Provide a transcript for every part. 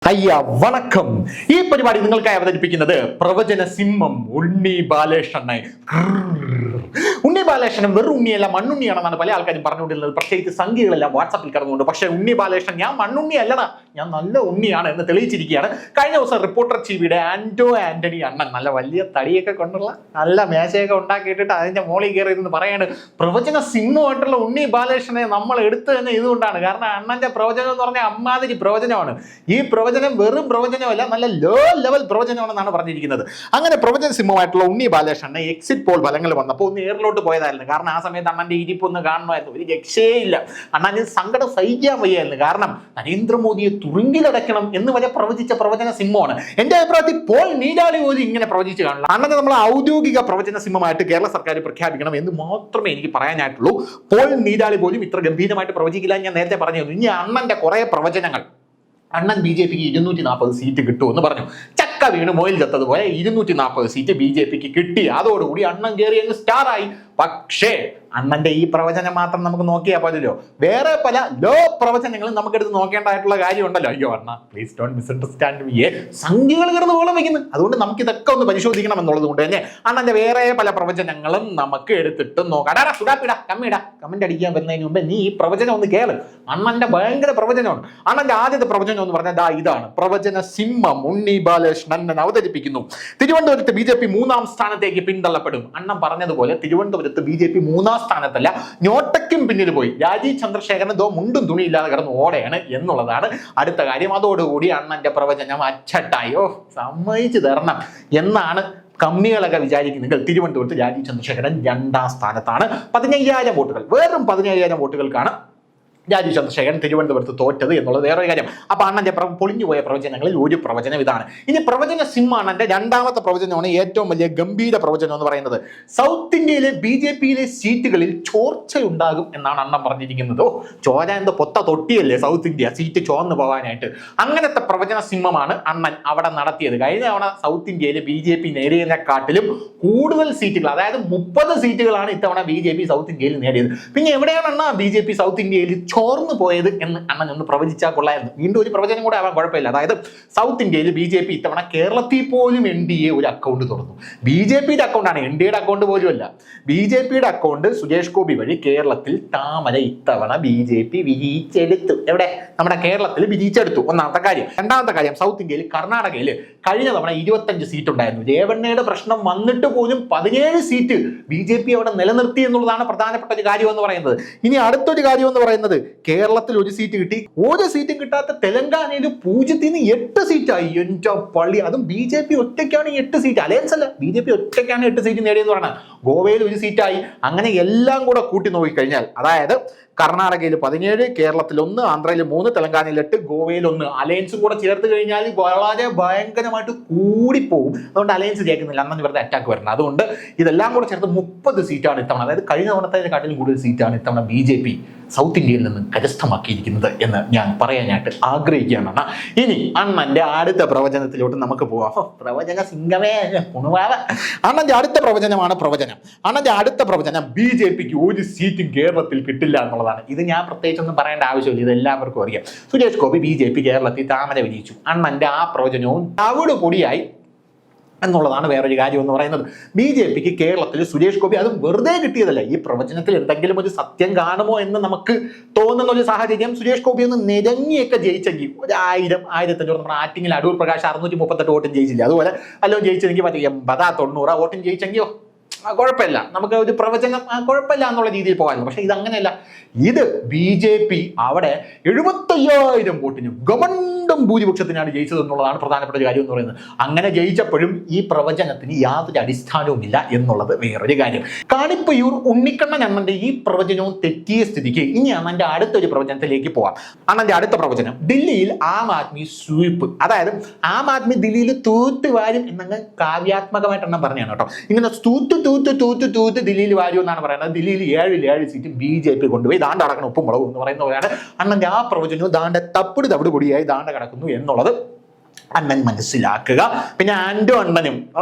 അയ്യ വണക്കം. ഈ പരിപാടി നിങ്ങൾക്കായി അവതരിപ്പിക്കുന്നത് പ്രവചന സിംഹം ഉണ്ണി ബാലകൃഷ്ണനെ. ഉണ്ണി ബാലകൃഷ്ണൻ വെറും ഉണ്ണിയല്ല മണ്ണുണ്ണിയാണെന്നാണ് പല ആൾക്കാരും പറഞ്ഞുകൊണ്ടിരുന്നത്, പ്രത്യേകിച്ച് സംഖ്യകളെല്ലാം വാട്സാപ്പിൽ കടന്നുകൊണ്ട്. പക്ഷേ ഉണ്ണി ബാലകൃഷ്ണൻ ഞാൻ മണ്ണുണ്ണി അല്ലടാ, ഞാൻ നല്ല ഉണ്ണിയാണ് എന്ന് തെളിയിച്ചിരിക്കുകയാണ്. കഴിഞ്ഞ ദിവസം റിപ്പോർട്ടർ ടിവിയുടെ ആന്റണി അണ്ണൻ നല്ല വലിയ തടിയൊക്കെ കൊണ്ടുള്ള നല്ല മേശയൊക്കെ ഉണ്ടാക്കിയിട്ടിട്ട് അതിന്റെ മോളിൽ കയറി എന്ന് പറയാണ് പ്രവചന സിംഹമായിട്ടുള്ള ഉണ്ണി ബാലകൃഷ്ണനെ നമ്മൾ എടുത്തു തന്നെ ഇതുകൊണ്ടാണ്. കാരണം അണ്ണന്റെ പ്രവചനം എന്ന് പറഞ്ഞാൽ അമ്മാതിരി പ്രവചനമാണ്. ഈ പ്രവചനം വെറും പ്രവചനമല്ല, നല്ല ലോ ലെവൽ പ്രവചനമാണെന്നാണ് പറഞ്ഞിരിക്കുന്നത്. അങ്ങനെ പ്രവചന സിംഹമായിട്ടുള്ള ഉണ്ണി ബാലകൃഷ്ണനെ എക്സിറ്റ് പോൾ ഫലങ്ങൾ വന്നപ്പോൾ ഒന്ന് എയറിലോട്ട് പോയതായിരുന്നു. കാരണം ആ സമയത്ത് അണ്ണന്റെ ഇരിപ്പ് ഒന്ന് കാണണമായിരുന്നു. ഒരു രക്ഷയില്ല, അണ്ണന് സങ്കടം സഹിക്കാൻ വയ്യായിരുന്നു. കാരണം നരേന്ദ്രമോദിയെ തുറുങ്കിലടയ്ക്കണം എന്ന് വരെ പ്രവചിച്ച പ്രവചന സിംഹമാണ്. എന്റെ അഭിപ്രായത്തിൽ പോൾ നീരാളി പോലും ഇങ്ങനെ പ്രവചിച്ച് കാണില്ല. അണ്ണനെ നമ്മൾ ഔദ്യോഗിക പ്രവചന സിംഹമായിട്ട് കേരള സർക്കാർ പ്രഖ്യാപിക്കണം എന്ന് മാത്രമേ എനിക്ക് പറയാനായിട്ടുള്ളൂ. പോൾ നീരാളി പോലും ഇത്ര ഗംഭീരമായിട്ട് പ്രവചിക്കില്ല. ഞാൻ നേരത്തെ പറഞ്ഞിരുന്നു. ഇനി അണ്ണന്റെ കുറെ പ്രവചനങ്ങൾ, അണ്ണൻ BJP 240 സീറ്റ് കിട്ടുമെന്ന് പറഞ്ഞു. ചക്ക വീണ് മൊയിൽ ചത്തതുപോലെ 240 സീറ്റ് BJP കിട്ടി. അതോടുകൂടി അണ്ണൻ കയറി അങ്ങ് സ്റ്റാറായി. പക്ഷേ അണ്ണന്റെ ഈ പ്രവചനം മാത്രം നമുക്ക് നോക്കിയാൽ പോലല്ലോ, വേറെ പല ലോ പ്രവചനങ്ങളും നമുക്കെടുത്ത് നോക്കേണ്ടതായിട്ടുള്ള കാര്യമുണ്ടല്ലോ. അയ്യോ അണ്ണ പ്ലീസ് ഡോണ്ട് മിസ്അണ്ടർസ്റ്റാൻഡ് മീ, സംഖ്യകൾ കിടന്ന് ഓളം വയ്ക്കുന്നു. അതുകൊണ്ട് നമുക്ക് ഇതൊക്കെ ഒന്ന് പരിശോധിക്കണം എന്നുള്ളത് കൊണ്ട് തന്നെ അണ്ണന്റെ വേറെ പല പ്രവചനങ്ങളും നമുക്ക് എടുത്തിട്ട് നോക്കാം. കമന്റ് അടിക്കാൻ വരുന്നതിന് മുമ്പ് നീ ഈ പ്രവചനം ഒന്ന് കേള്. അണ്ണന്റെ ഭയങ്കര പ്രവചനമാണ്. അണ്ണന്റെ ആദ്യത്തെ പ്രവചനം എന്ന് പറഞ്ഞാൽ ഇതാണ്. പ്രവചന സിംഹം ഉണ്ണി ബാലകൃഷ്ണൻ അവതരിപ്പിക്കുന്നു. തിരുവനന്തപുരത്ത് BJP 3-ാം സ്ഥാനത്തേക്ക് പിന്തള്ളപ്പെടും. അണ്ണൻ പറഞ്ഞതുപോലെ തിരുവനന്തപുരത്ത് BJP 3-ാം സ്ഥാനത്തല്ല, ഞോട്ടയ്ക്കും പിന്നിൽ പോയി. രാജീവ് ചന്ദ്രശേഖരൻ മുണ്ടും തുണിയില്ലാതെ കിടന്ന് ഓടെയാണ് എന്നുള്ളതാണ് അടുത്ത കാര്യം. അതോടുകൂടി അണ്ണന്റെ പ്രവചനം അച്ചട്ടായോ സമ്മതിച്ചു തരണം എന്നാണ് കമ്മികളൊക്കെ വിചാരിക്കുന്നെങ്കിൽ തിരുവനന്തപുരത്ത് രാജീവ് ചന്ദ്രശേഖരൻ 2-ാം സ്ഥാനത്താണ്. 15,000 വോട്ടുകൾ, വെറും 15,000 വോട്ടുകൾക്കാണ് രാജീവ് ചന്ദ്രശേഖരൻ തിരുവനന്തപുരത്ത് തോറ്റത് എന്നുള്ളത് വേറൊരു കാര്യം. അപ്പൊ അണ്ണന്റെ പൊളിഞ്ഞുപോയ പ്രവചനങ്ങളിൽ ഒരു പ്രവചനം ഇതാണ്. ഇനി പ്രവചന സിംഹ അണ്ണന്റെ രണ്ടാമത്തെ പ്രവചനമാണ് ഏറ്റവും വലിയ ഗംഭീര പ്രവചനം എന്ന് പറയുന്നത്. സൗത്ത് ഇന്ത്യയിലെ BJPയിലെ സീറ്റുകളിൽ ചോർച്ചയുണ്ടാകും എന്നാണ് അണ്ണൻ പറഞ്ഞിരിക്കുന്നത്. ചോര എന്തോ പൊത്ത തൊട്ടിയല്ലേ സൗത്ത് ഇന്ത്യ, സീറ്റ് ചോർന്നു പോകാനായിട്ട്. അങ്ങനത്തെ പ്രവചന സിംഹമാണ് അണ്ണൻ അവിടെ നടത്തിയത്. കഴിഞ്ഞ തവണ സൗത്ത് ഇന്ത്യയിൽ BJP നേടിയതിനെക്കാട്ടിലും കൂടുതൽ സീറ്റുകൾ, അതായത് 30 സീറ്റുകളാണ് ഇത്തവണ BJP സൗത്ത് ഇന്ത്യയിൽ നേടിയത്. പിന്നെ എവിടെയാണ് അണ്ണ BJP സൗത്ത് ഇന്ത്യയിൽ ചോർന്നു പോയത് എന്ന് അണ്ണൻ ഒന്ന് പ്രവചിച്ചാൽ കൊള്ളായിരുന്നു. വീണ്ടും ഒരു പ്രവചനം കൂടെ ആവാൻ കുഴപ്പമില്ല. അതായത് സൗത്ത് ഇന്ത്യയിൽ BJP ഇത്തവണ കേരളത്തിൽ പോലും NDA ഒരു അക്കൗണ്ട് തുറന്നു. BJPയുടെ അക്കൗണ്ടാണ്, NDAയുടെ അക്കൗണ്ട് പോലും അല്ല. BJPയുടെ അക്കൗണ്ട് സുരേഷ് ഗോപി വഴി കേരളത്തിൽ താമര ഇത്തവണ BJP വിരിച്ചെടുത്തു. എവിടെ? നമ്മുടെ കേരളത്തിൽ വിരിച്ചെടുത്തു. ഒന്നാമത്തെ കാര്യം. രണ്ടാമത്തെ കാര്യം, സൗത്ത് ഇന്ത്യയിൽ കർണാടകയിൽ കഴിഞ്ഞ തവണ 25 സീറ്റ് ഉണ്ടായിരുന്നു. രേവണ്ണയുടെ പ്രശ്നം വന്നിട്ട് പോലും 17 സീറ്റ് BJP അവിടെ നിലനിർത്തി എന്നുള്ളതാണ് പ്രധാനപ്പെട്ട ഒരു കാര്യം എന്ന് പറയുന്നത്. ഇനി അടുത്തൊരു കാര്യം എന്ന് പറയുന്നത്, കേരളത്തിൽ ഒരു സീറ്റ് കിട്ടി. ഒരു സീറ്റും കിട്ടാത്ത തെലങ്കാനയിൽ 0-ൽ 8 സീറ്റായി. എന്റെ പള്ളി, അതും BJP ഒറ്റയ്ക്കാണ് 8 സീറ്റ്. അലയൻസ് അല്ല, BJP ഒറ്റയ്ക്കാണ് 8 സീറ്റ് നേടിയെന്ന് പറഞ്ഞാൽ. ഗോവയിൽ 1 സീറ്റായി. അങ്ങനെ എല്ലാം കൂടെ കൂട്ടി നോക്കിക്കഴിഞ്ഞാൽ, അതായത് കർണാടകയിൽ 17, കേരളത്തിൽ 1, ആന്ധ്രയിൽ 3, തെലങ്കാനയിൽ 8, ഗോവയിൽ 1. അലയൻസും കൂടെ ചേർത്ത് കഴിഞ്ഞാൽ വളരെ ഭയങ്കരമായിട്ട് കൂടിപ്പോകും. അതുകൊണ്ട് അലയൻസ് ചേർക്കുന്നില്ല, അന്ന് ഇവരുടെ അറ്റാക്ക് വരണം. അതുകൊണ്ട് ഇതെല്ലാം കൂടെ ചേർത്ത് 30 സീറ്റാണ് ഇത്തവണ, അതായത് കഴിഞ്ഞ തവണത്തേക്കാട്ടിലും കൂടുതൽ സീറ്റാണ് ഇത്തവണ BJP സൗത്ത് ഇന്ത്യയിൽ നിന്ന് കരസ്ഥമാക്കിയിരിക്കുന്നത് എന്ന് ഞാൻ പറയാനായിട്ട് ആഗ്രഹിക്കുകയാണ്. ഇനി അണ്ണന്റെ അടുത്ത പ്രവചനത്തിലോട്ട് നമുക്ക് പോവാം. പ്രവചന സിംഗമേ പുണുവാവ. അണ്ണന്റെ അടുത്ത പ്രവചനമാണ് പ്രവചനം. അണ്ണന്റെ അടുത്ത പ്രവചനം BJPക്ക് ഒരു സീറ്റും കേരളത്തിൽ കിട്ടില്ല എന്നുള്ളതാണ്. ഇത് ഞാൻ പ്രത്യേകിച്ചൊന്നും പറയേണ്ട ആവശ്യമില്ല, ഇത് എല്ലാവർക്കും അറിയാം. സുരേഷ് ഗോപി BJP കേരളത്തിൽ താമര വിരിയിച്ചു. അണ്ണന്റെ ആ പ്രവചനവും തവിട് പൊടിയായി എന്നുള്ളതാണ് വേറൊരു കാര്യം എന്ന് പറയുന്നത്. BJPക്ക് കേരളത്തിൽ സുരേഷ് ഗോപി അതും വെറുതെ കിട്ടിയതല്ല. ഈ പ്രവചനത്തിൽ എന്തെങ്കിലും ഒരു സത്യം കാണുമോ എന്ന് നമുക്ക് തോന്നുന്ന ഒരു സാഹചര്യം, സുരേഷ് ഗോപി ഒന്ന് നിരങ്ങിയൊക്കെ ജയിച്ചെങ്കിൽ 1000, 1500, നമ്മുടെ ആറ്റിങ്ങിൽ അടൂർ പ്രകാശ് 638 വോട്ടും ജയിച്ചില്ല. അതുപോലെ വല്ലതും ജയിച്ചെങ്കിൽ 80, 90 വോട്ടും ജയിച്ചെങ്കിയോ കുഴപ്പമില്ല, നമുക്ക് ഒരു പ്രവചനം കുഴപ്പമില്ല എന്നുള്ള രീതിയിൽ പോകാമല്ലോ. പക്ഷെ ഇതങ്ങനെയല്ല. ഇത് BJP അവിടെ 75,000 വോട്ടിനും ഗവൺമെന്റും ഭൂരിപക്ഷത്തിനാണ് ജയിച്ചത് എന്നുള്ളതാണ് പ്രധാനപ്പെട്ട ഒരു കാര്യം എന്ന് പറയുന്നത്. അങ്ങനെ ജയിച്ചപ്പോഴും ഈ പ്രവചനത്തിന് യാതൊരു അടിസ്ഥാനവുമില്ല എന്നുള്ളത് വേറൊരു കാര്യം. കാണിപ്പയ്യൂർ ഉണ്ണിക്കണ്ണൻ അണ്ണന്റെ ഈ പ്രവചനവും തെറ്റിയ സ്ഥിതിക്ക് ഇനി അണ്ണന്റെ അടുത്തൊരു പ്രവചനത്തിലേക്ക് പോവാം. അണ്ണന്റെ അടുത്ത പ്രവചനം, ദില്ലിയിൽ ആം ആദ്മി സ്വീപ്പ്. അതായത് ആം ആദ്മി ദില്ലിയിൽ തൂത്തുവാരും എന്നങ്ങ് കാവ്യാത്മകമായിട്ട് അണ്ണൻ പറഞ്ഞാണ് കേട്ടോ. ഇങ്ങനെ തൂത്ത് ദില്ലിയിൽ വാരും എന്നാണ് പറയുന്നത്. ദില്ലിയിൽ 7 സീറ്റ് BJP കൊണ്ടുപോയി ദാണ്ട അടക്കണം ഉപ്പും മുളകും എന്ന് പറയുന്ന പോലെയാണ് അണ്ണന്റെ ആ പ്രവചനവും ദാണ്ട തപ്പിട് കൂടിയായി ദാണ്ട കിടക്കുന്നു എന്നുള്ളത് അണ്ണൻ മനസ്സിലാക്കുക. പിന്നെ ആൻഡോ അണ്ണനും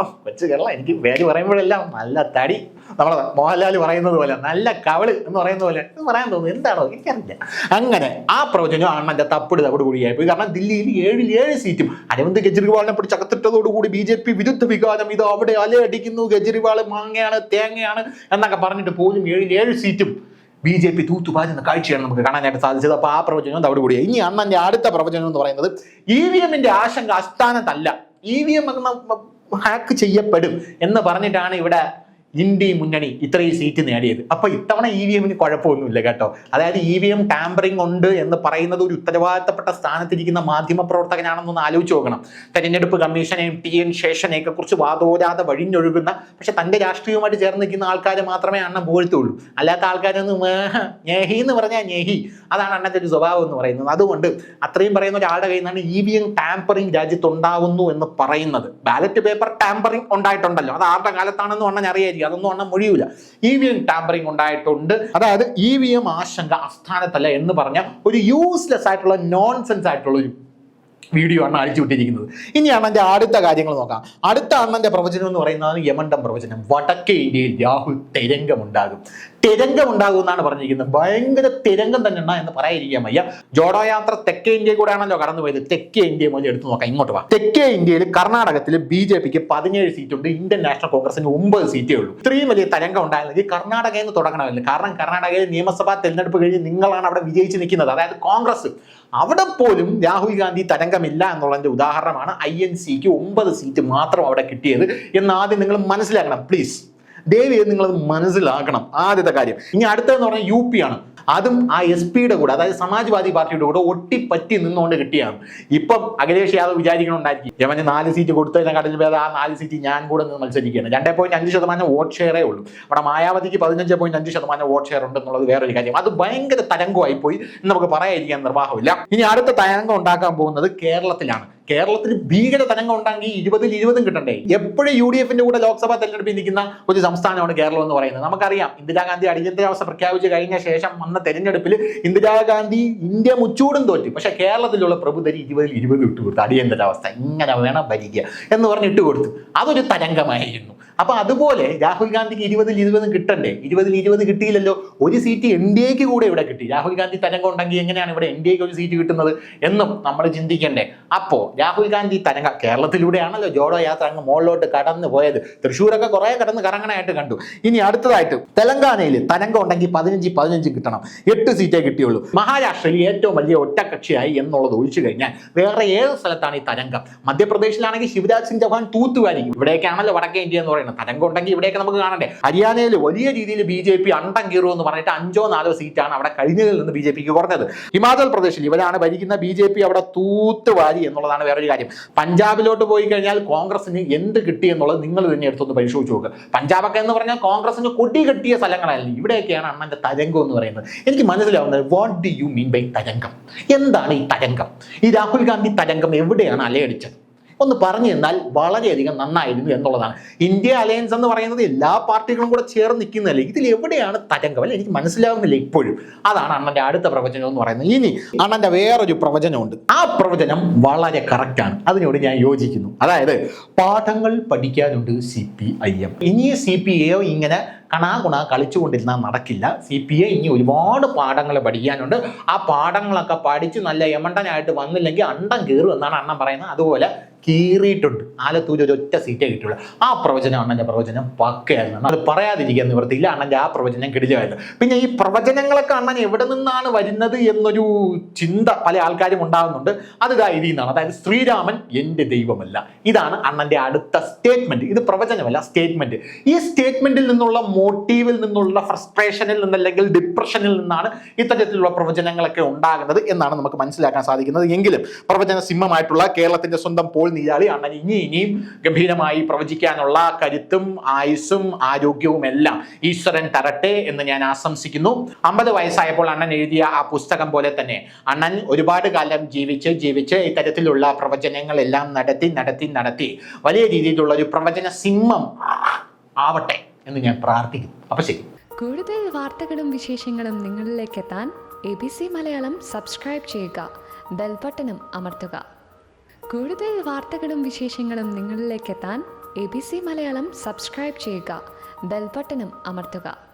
കൊച്ചു കേരള, എനിക്ക് പേര് പറയുമ്പോഴെല്ലാം നല്ല തടി, നമ്മളെ മോഹൻലാൽ പറയുന്നത് പോലെ നല്ല കവള് എന്ന് പറയുന്ന പോലെ പറയാൻ തോന്നുന്നു, എന്താണോ എനിക്കറിയില്ല. അങ്ങനെ ആ പ്രവചനം അണ്ണന്റെ തപ്പിട് കൂടിയായി പോയി. കാരണം ദില്ലിയിൽ 7 സീറ്റും അരവിന്ദ് കെജ്രിവാളിനെ പിടിച്ച് അകത്തിട്ടതോടുകൂടി BJP വിരുദ്ധ വികാരം ഇത് അവിടെ അലയടിക്കുന്നു, കെജ്രിവാൾ മാങ്ങയാണ് തേങ്ങയാണ് എന്നൊക്കെ പറഞ്ഞിട്ട് പോലും 7 സീറ്റും BJP തൂത്തുപാരുന്ന കാഴ്ചയാണ് നമുക്ക് കാണാനായിട്ട് സാധിച്ചത്. അപ്പോൾ ആ പ്രവചനം കൂടിയായി. ഇനി അണ്ണന്റെ അടുത്ത പ്രവചനം എന്ന് പറയുന്നത് EVM-ന്റെ ആശങ്ക അസ്ഥാനത്തല്ല, EVM ഹാക്ക് ചെയ്യപ്പെടും എന്ന് പറഞ്ഞിട്ടാണ് ഇവിടെ ഇന്ത്യ മുന്നണി ഇത്രയും സീറ്റ് നേടിയത്. അപ്പൊ ഇത്തവണ EVM-ന് കുഴപ്പമൊന്നുമില്ല കേട്ടോ. അതായത് EVM ടാമ്പറിംഗ് ഉണ്ട് എന്ന് പറയുന്നത് ഒരു ഉത്തരവാദിത്തപ്പെട്ട സ്ഥാനത്തിരിക്കുന്ന മാധ്യമ പ്രവർത്തകനാണെന്നൊന്ന് ആലോചിച്ച് നോക്കണം. തെരഞ്ഞെടുപ്പ് കമ്മീഷനെയും TN ശേഷനെയൊക്കെ കുറിച്ച് വാദോരാതെ വഴിഞ്ഞൊഴുകുന്ന, പക്ഷെ തന്റെ രാഷ്ട്രീയവുമായിട്ട് ചേർന്ന് നിൽക്കുന്ന ആൾക്കാരെ മാത്രമേ അണ്ണൻ പോഴത്തുള്ളൂ. അല്ലാത്ത ആൾക്കാരൊന്നും ഞെഹി എന്ന് പറഞ്ഞാൽ ഞെഹി, അതാണ് അണ്ണന്റെ ഒരു സ്വഭാവം എന്ന് പറയുന്നത്. അതുകൊണ്ട് അത്രയും പറയുന്ന ഒരാളുടെ കയ്യിൽ നിന്നാണ് EVM ടാമ്പറിംഗ് രാജ്യത്ത് ഉണ്ടാവുന്നു എന്ന് പറയുന്നത്. ബാലറ്റ് പേപ്പർ ടാമ്പറിംഗ് ഉണ്ടായിട്ടുണ്ടല്ലോ, അത് ആരുടെ കാലത്താണെന്നും അണ്ണൻ അറിയായിരിക്കും, അതൊന്നും അണ്ണൻ മൊഴിയൂല. EVM ടാമ്പറിംഗ് ഉണ്ടായിട്ടുണ്ട്. അതായത് EVM ആശങ്ക അസ്ഥാനത്തല്ല എന്ന് പറഞ്ഞ ഒരു യൂസ്ലെസ് ആയിട്ടുള്ള നോൺസെൻസ് ആയിട്ടുള്ള ഒരു വീഡിയോ ആണ് അഴിച്ചു വിട്ടിരിക്കുന്നത്. ഇനി അണ്ണന്റെ അടുത്ത കാര്യങ്ങൾ നോക്കാം. അടുത്ത അണ്ണന്റെ പ്രവചനം എന്ന് പറയുന്നത് യമണ്ടം പ്രവചനം. വടക്കേ ഇന്ത്യയിൽ രാഹുൽ തിരങ്കമുണ്ടാകും എന്നാണ് പറഞ്ഞിരിക്കുന്നത്. ഭയങ്കര തിരങ്കം തന്നെ എന്ന് പറയാതിരിക്കാൻ വയ്യ. ജോഡോ യാത്ര തെക്കേ ഇന്ത്യയിൽ കൂടെ ആണല്ലോ കടന്നുപോയത്. തെക്കേ ഇന്ത്യ മുതൽ എടുത്തു നോക്കാം, ഇങ്ങോട്ട് വാ. തെക്കേ ഇന്ത്യയിൽ കർണാടകത്തിൽ BJPക്ക് 17 സീറ്റുണ്ട്, ഇന്ത്യൻ നാഷണൽ കോൺഗ്രസിന് 9 സീറ്റേ ഉള്ളൂ. ഇത്രയും വലിയ തരംഗം ഉണ്ടായിരുന്നെങ്കിൽ കർണാടകയിൽ നിന്ന് തുടങ്ങണമല്ലോ. കാരണം കർണാടകയിൽ നിയമസഭാ തെരഞ്ഞെടുപ്പ് കഴിഞ്ഞ് നിങ്ങളാണ് അവിടെ വിജയിച്ച് നിൽക്കുന്നത്, അതായത് കോൺഗ്രസ്. അവിടെ പോലും രാഹുൽ ഗാന്ധി തരംഗമില്ല എന്നുള്ളതിന്റെ ഉദാഹരണമാണ് INCക്ക് 9 സീറ്റ് മാത്രം അവിടെ കിട്ടിയത് എന്ന് ആദ്യം നിങ്ങൾ മനസ്സിലാക്കണം. പ്ലീസ് ദയവ് ചെയ്ത് നിങ്ങളത് മനസ്സിലാക്കണം, ആദ്യത്തെ കാര്യം. ഇനി അടുത്തതെന്ന് പറഞ്ഞാൽ UP ആണ്. അതും ആ SP-യുടെ കൂടെ, അതായത് സമാജ്വാദി പാർട്ടിയുടെ കൂടെ ഒട്ടിപ്പറ്റി നിന്നുകൊണ്ട് കിട്ടിയാണ്. ഇപ്പം അഖിലേഷ് യാദവ് വിചാരിക്കണുണ്ടായിരിക്കും, യമന് 4 സീറ്റ് കൊടുത്തതിനെക്കാട്ടിൽ ഭേദം ആ 4 സീറ്റ് ഞാൻ കൂടെ നിന്ന് മത്സരിക്കുകയാണ്. 2.5% വോട്ട് ഷെയറേ ഉള്ളൂ. അവിടെ മായാവതിക്ക് 15.5% വോട്ട് ഷെയർ ഉണ്ടെന്നുള്ളത് വേറൊരു കാര്യം. അത് ഭയങ്കര തരംഗമായി പോയി എന്ന് നമുക്ക് പറയാതിരിക്കാൻ നിർവാഹമില്ല. ഇനി അടുത്ത തരംഗം ഉണ്ടാക്കാൻ പോകുന്നത് കേരളത്തിലാണ്. കേരളത്തിൽ ഭീകര തരംഗം ഉണ്ടാക്കി 20-20 കിട്ടണ്ടേ. എപ്പോഴും UDF-ന്റെ കൂടെ ലോക്സഭാ തെരഞ്ഞെടുപ്പിൽ നിൽക്കുന്ന ഒരു സംസ്ഥാനമാണ് കേരളം എന്ന് പറയുന്നത്. നമുക്കറിയാം, ഇന്ദിരാഗാന്ധി അടിയന്തരാവസ്ഥ പ്രഖ്യാപിച്ച് കഴിഞ്ഞ ശേഷം വന്ന തെരഞ്ഞെടുപ്പിൽ ഇന്ദിരാഗാന്ധി ഇന്ത്യ മുച്ചൂടും തോറ്റു. പക്ഷെ കേരളത്തിലുള്ള പ്രഭുതരി 20-20 ഇട്ടുകൊടുത്തു. അടിയന്തരാവസ്ഥ ഇങ്ങനെ വേണം ഭരിക്കുക എന്ന് പറഞ്ഞ് ഇട്ടുകൊടുത്തു. അതൊരു തരംഗമായിരുന്നു. അപ്പൊ അതുപോലെ രാഹുൽ ഗാന്ധിക്ക് 20-20 കിട്ടണ്ടേ. 20-20 കിട്ടിയില്ലല്ലോ. ഒരു സീറ്റ് NDAക്ക് കൂടെ ഇവിടെ കിട്ടി. രാഹുൽ ഗാന്ധി തരംഗം ഉണ്ടെങ്കിൽ എങ്ങനെയാണ് ഇവിടെ NDAക്ക് ഒരു സീറ്റ് കിട്ടുന്നത് എന്നും നമ്മൾ ചിന്തിക്കണ്ടേ. അപ്പോ രാഹുൽ ഗാന്ധി തരംഗം കേരളത്തിലൂടെയാണല്ലോ ജോഡോ യാത്ര അങ്ങ് മുകളിലോട്ട് കടന്നു പോയത്. തൃശ്ശൂരൊക്കെ കുറെ കടന്ന് കറങ്ങണായിട്ട് കണ്ടു. ഇനി അടുത്തതായിട്ട് തെലങ്കാനയിൽ തരംഗം ഉണ്ടെങ്കിൽ 15 കിട്ടണം, 8 സീറ്റേ കിട്ടിയുള്ളൂ. മഹാരാഷ്ട്രയിൽ ഏറ്റവും വലിയ ഒറ്റക്കക്ഷിയായി എന്നുള്ളത് ഒഴിച്ചു കഴിഞ്ഞാൽ വേറെ ഏത് സ്ഥലത്താണ് ഈ തരംഗം? മധ്യപ്രദേശിലാണെങ്കിൽ ശിവരാജ് സിംഗ് ചൗഹാൻ തൂത്തുവാരിക്കും. ഇവിടേക്കാണല്ലോ വടക്കേ ഇന്ത്യ എന്ന് പറയുന്നത്. തരംഗം ഉണ്ടെങ്കിൽ ഇവിടെയൊക്കെ നമുക്ക് കാണണ്ടേ. ഹരിയാനയിൽ വലിയ രീതിയിൽ BJP അണ്ടം കീറും എന്ന് പറഞ്ഞിട്ട് 5-4 സീറ്റാണ് അവിടെ കഴിഞ്ഞതിൽ നിന്ന് BJPക്ക് കുറഞ്ഞത്. ഹിമാചൽ പ്രദേശിൽ ഇവരാണ് ഭരിക്കുന്ന BJP അവിടെ തൂത്തുവാരി എന്നുള്ളതാണ് വേറൊരു കാര്യം. പഞ്ചാബിലോട്ട് പോയി കഴിഞ്ഞാൽ കോൺഗ്രസിന് എന്ത് കിട്ടി എന്നുള്ളത് നിങ്ങൾ തന്നെ എടുത്തൊന്ന് പരിശോധിച്ച് നോക്കുക. പഞ്ചാബൊക്കെ എന്ന് പറഞ്ഞാൽ കോൺഗ്രസിന് കൊടി കെട്ടിയ സ്ഥലങ്ങളായിരുന്നു. ഇവിടെയൊക്കെയാണ് അണ്ണന്റെ തരംഗം എന്ന് പറയുന്നത്. എനിക്ക് മനസ്സിലാവുന്നത്, what do you mean by തരംഗം? എന്താണ് ഈ തരംഗം? ഈ രാഹുൽ ഗാന്ധി തരംഗം എവിടെയാണ് അലയടിച്ചത്? ഒന്ന് പറഞ്ഞു തന്നാൽ വളരെയധികം നന്നായിരുന്നു എന്നുള്ളതാണ്. ഇന്ത്യ അലയൻസ് എന്ന് പറയുന്നത് എല്ലാ പാർട്ടികളും കൂടെ ചേർന്ന് നിൽക്കുന്നതല്ലേ. ഇതിൽ എവിടെയാണ് തരംഗം? അല്ലെ, എനിക്ക് മനസ്സിലാവുന്നില്ല ഇപ്പോഴും. അതാണ് അണ്ണന്റെ അടുത്ത പ്രവചനം എന്ന് പറയുന്നത്. ഇനി അണ്ണന്റെ വേറൊരു പ്രവചനമുണ്ട്. ആ പ്രവചനം വളരെ കറക്റ്റാണ്, അതിനോട് ഞാൻ യോജിക്കുന്നു. അതായത് പാഠങ്ങൾ പഠിക്കാനുണ്ട് CPIM. ഇനി CPI ഇങ്ങനെ കണാകുണ കളിച്ചുകൊണ്ടിരുന്നാൽ നടക്കില്ല. CPI ഇനി ഒരുപാട് പാഠങ്ങൾ പഠിക്കാനുണ്ട്. ആ പാഠങ്ങളൊക്കെ പഠിച്ച് നല്ല യമണ്ടനായിട്ട് വന്നില്ലെങ്കിൽ അണ്ടം കീറും എന്നാണ് അണ്ണൻ പറയുന്നത്. അതുപോലെ കീറിയിട്ടുണ്ട്. ആലത്തൂർ ഒരൊറ്റ സീറ്റേ കിട്ടുള്ളൂ. ആ പ്രവചനം അണ്ണൻ്റെ പ്രവചനം പക്കയായിരുന്നു. അത് പറയാതിരിക്കാൻ നിവൃത്തിയില്ല. അണ്ണൻ്റെ ആ പ്രവചനം കിടിലമായിരുന്നു. പിന്നെ ഈ പ്രവചനങ്ങളൊക്കെ അണ്ണൻ എവിടെ നിന്നാണ് വരുന്നത് എന്നൊരു ചിന്ത പല ആൾക്കാരും ഉണ്ടാകുന്നുണ്ട്. അത് ഇതിൽ നിന്നാണ്. അതായത് ശ്രീരാമൻ എൻ്റെ ദൈവമല്ല. ഇതാണ് അണ്ണൻ്റെ അടുത്ത സ്റ്റേറ്റ്മെന്റ്. ഇത് പ്രവചനമല്ല, സ്റ്റേറ്റ്മെന്റ്. ഈ സ്റ്റേറ്റ്മെന്റിൽ നിന്നുള്ള മോട്ടീവിൽ നിന്നുള്ള ഫ്രസ്ട്രേഷനിൽ നിന്നല്ലെങ്കിൽ ഡിപ്രഷനിൽ നിന്നാണ് ഇത്തരത്തിലുള്ള പ്രവചനങ്ങളൊക്കെ ഉണ്ടാകുന്നത് എന്നാണ് നമുക്ക് മനസ്സിലാക്കാൻ സാധിക്കുന്നത്. എങ്കിലും പ്രവചന സിംഹമായിട്ടുള്ള കേരളത്തിന്റെ സ്വന്തം പോൾ നീരാളി അണ്ണൻ ഇനിയും ഗംഭീരമായി പ്രവചിക്കാനുള്ള കരുത്തും ആയുസ്സും ആരോഗ്യവും എല്ലാം ഈശ്വരൻ തരട്ടെ എന്ന് ഞാൻ ആശംസിക്കുന്നു. 50 വയസ്സായപ്പോൾ അണ്ണൻ എഴുതിയ ആ പുസ്തകം പോലെ തന്നെ അണ്ണൻ ഒരുപാട് കാലം ജീവിച്ച് ഇത്തരത്തിലുള്ള പ്രവചനങ്ങളെല്ലാം നടത്തി വലിയ രീതിയിലുള്ള ഒരു പ്രവചന സിംഹം ആവട്ടെ എന്ന് ഞാൻ പ്രാർത്ഥിക്കുന്നു. അപ്പൊ ശരി. കൂടുതൽ വാർത്തകളും വിശേഷങ്ങളും നിങ്ങളിലേക്ക് എത്താൻ ABC മലയാളം സബ്സ്ക്രൈബ് ചെയ്യുക, ബെൽ ബട്ടണും അമർത്തുക. കൂടുതൽ വാർത്തകളും വിശേഷങ്ങളും നിങ്ങളിലേക്ക് എത്താൻ ABC മലയാളം സബ്സ്ക്രൈബ് ചെയ്യുക, ബെൽ ബട്ടണും അമർത്തുക.